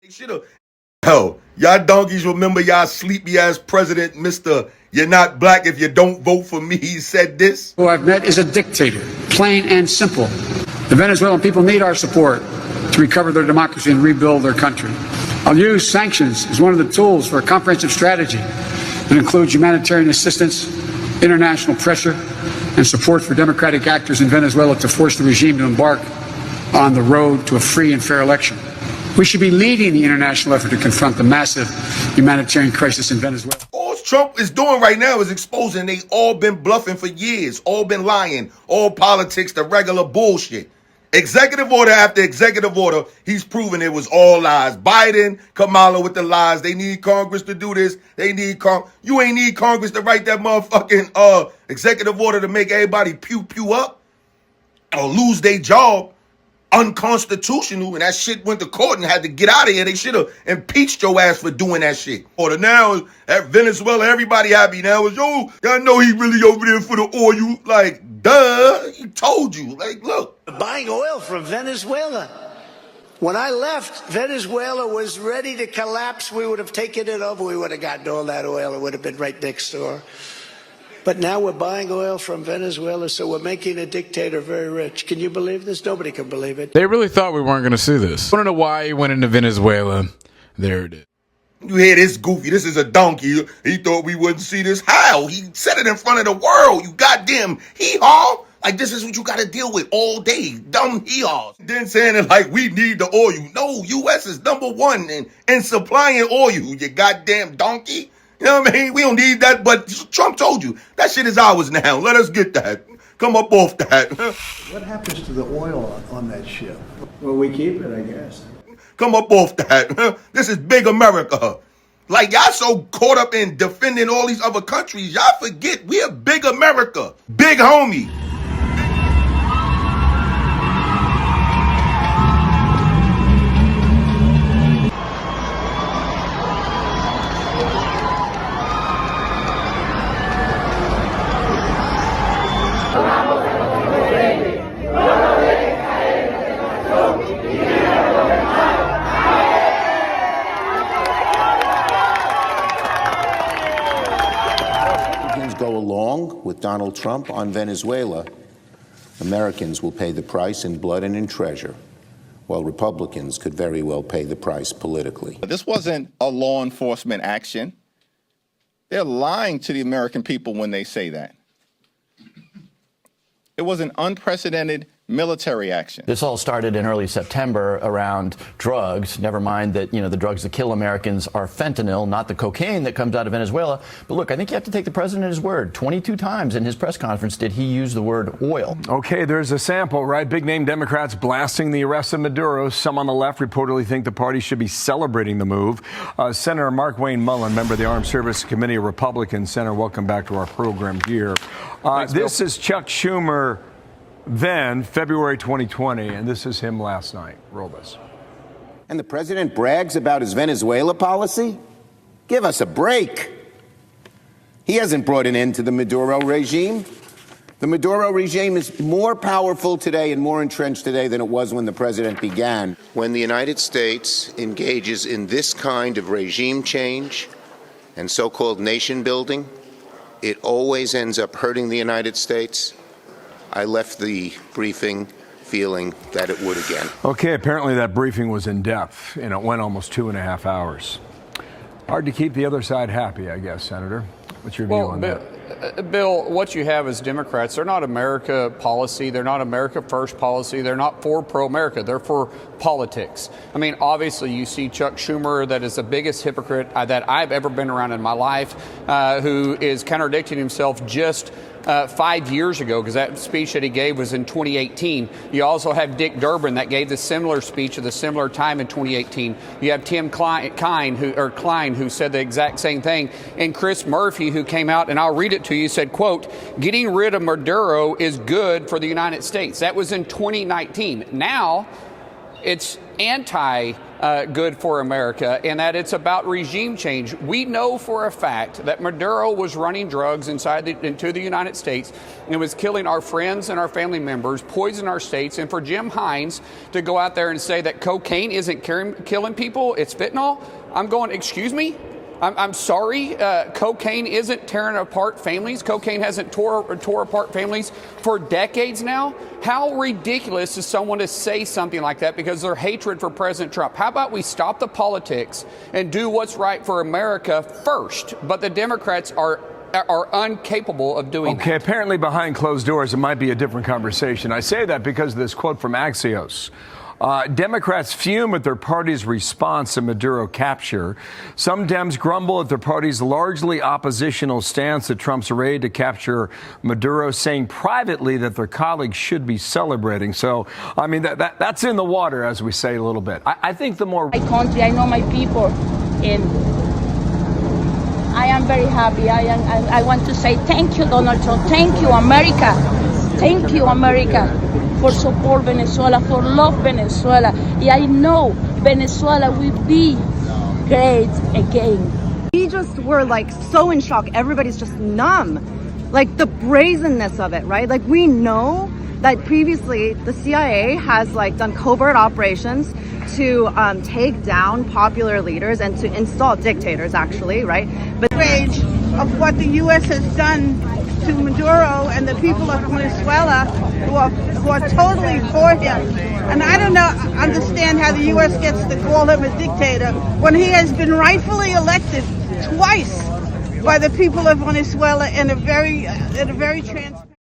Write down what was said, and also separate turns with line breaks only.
Should've. Hell, y'all donkeys remember y'all sleepy ass president, Mr. You're not black if you don't vote for me. He said this.
Who I've met is a dictator, plain and simple. The Venezuelan people need our support to recover their democracy and rebuild their country. I'll use sanctions as one of the tools for a comprehensive strategy that includes humanitarian assistance, international pressure, and support for democratic actors in Venezuela to force the regime to embark on the road to a free and fair election. We should be leading the international effort to confront the massive humanitarian crisis in Venezuela.
All Trump is doing right now is exposing they all been bluffing for years, all been lying, all politics, the regular bullshit. Executive order after executive order, he's proven it was all lies. Biden, Kamala with the lies. They need Congress to do this. They need You ain't need Congress to write that motherfucking executive order to make everybody pew up or lose their job. Unconstitutional, and that shit went to court and had to get out of here. They should have impeached your ass for doing that shit. Or now at Venezuela, everybody happy now. Y'all know he really over there for the oil. Like, duh, he told you. Like, look.
Buying oil from Venezuela. When I left, Venezuela was ready to collapse. We would have taken it over. We would have gotten all that oil. It would have been right next door. But now we're buying oil from Venezuela, so we're making a dictator very rich. Can you believe this? Nobody can believe it.
They really thought we weren't going to see this. I don't know why he went into Venezuela. There it is.
You hear this goofy, this is a donkey. He thought we wouldn't see this. How? He said it in front of the world. You goddamn hee-haw. Like, this is what you got to deal with all day. Dumb hee-haws. Then saying it like we need the oil. No, U.S. is number one in supplying oil, you goddamn donkey. You know what I mean? We don't need that, but Trump told you. That shit is ours now. Let us get that. Come up off that.
What happens to the oil on that ship? Well, we keep it, I guess.
Come up off that. This is big America. Like, y'all so caught up in defending all these other countries, y'all forget we are big America. Big homie.
Go along with Donald Trump on Venezuela, Americans will pay the price in blood and in treasure, while Republicans could very well pay the price politically.
This wasn't a law enforcement action. They're lying to the American people when they say that. It was an unprecedented military action.
This all started in early September around drugs. Never mind that, the drugs that kill Americans are fentanyl, not the cocaine that comes out of Venezuela. But look, I think you have to take the president at his word. 22 times in his press conference did he use the word oil.
Okay, there's a sample, right? Big name Democrats blasting the arrest of Maduro. Some on the left reportedly think the party should be celebrating the move. Senator Markwayne Mullin, member of the Armed Services Committee, a Republican. Senator, welcome back to our program here. This is Chuck Schumer then, February 2020, and this is him last night. Roll this.
And the president brags about his Venezuela policy? Give us a break. He hasn't brought an end to the Maduro regime. The Maduro regime is more powerful today and more entrenched today than it was when the president began. When the United States engages in this kind of regime change and so-called nation building, it always ends up hurting the United States. I left the briefing feeling that it would again.
Okay, apparently that briefing was in depth, and it went almost 2.5 hours. Hard to keep the other side happy, I guess, Senator. What's your view on that?
Bill, what you have is Democrats. They're not America policy. They're not America first policy. They're not for pro-America. They're for politics. I mean, obviously, you see Chuck Schumer, that is the biggest hypocrite that I've ever been around in my life, who is contradicting himself just 5 years ago, because that speech that he gave was in 2018. You also have Dick Durbin that gave the similar speech at the similar time in 2018. You have Tim Klein, who said the exact same thing, and Chris Murphy, who came out, and I'll read it to you, said, quote, "Getting rid of Maduro is good for the United States." That was in 2019. Now, it's good for America, and that it's about regime change. We know for a fact that Maduro was running drugs into the United States and was killing our friends and our family members, poisoning our states. And for Jim Hines to go out there and say that cocaine isn't killing people, it's fentanyl, I'm going, excuse me? I'm sorry, cocaine isn't tearing apart families. Cocaine hasn't tore apart families for decades now. How ridiculous is someone to say something like that because of their hatred for President Trump? How about we stop the politics and do what's right for America first? But the Democrats are incapable of doing that.
Okay, apparently behind closed doors, it might be a different conversation. I say that because of this quote from Axios. Democrats fume at their party's response to Maduro capture. Some Dems grumble at their party's largely oppositional stance to Trump's raid to capture Maduro, saying privately that their colleagues should be celebrating. So, I mean, that's in the water, as we say a little bit. I think the more...
My country, I know my people, and I am very happy. I want to say thank you, Donald Trump. Thank you, America. Thank you, America, for support Venezuela, for love Venezuela. And I know Venezuela will be great again.
We just were like so in shock. Everybody's just numb. Like the brazenness of it, right? Like we know that previously the CIA has like done covert operations to take down popular leaders and to install dictators, actually, right? But
rage of what the U.S. has done to Maduro and the people of Venezuela who are totally for him. And I don't understand how the U.S. gets to call him a dictator when he has been rightfully elected twice by the people of Venezuela in a very transparent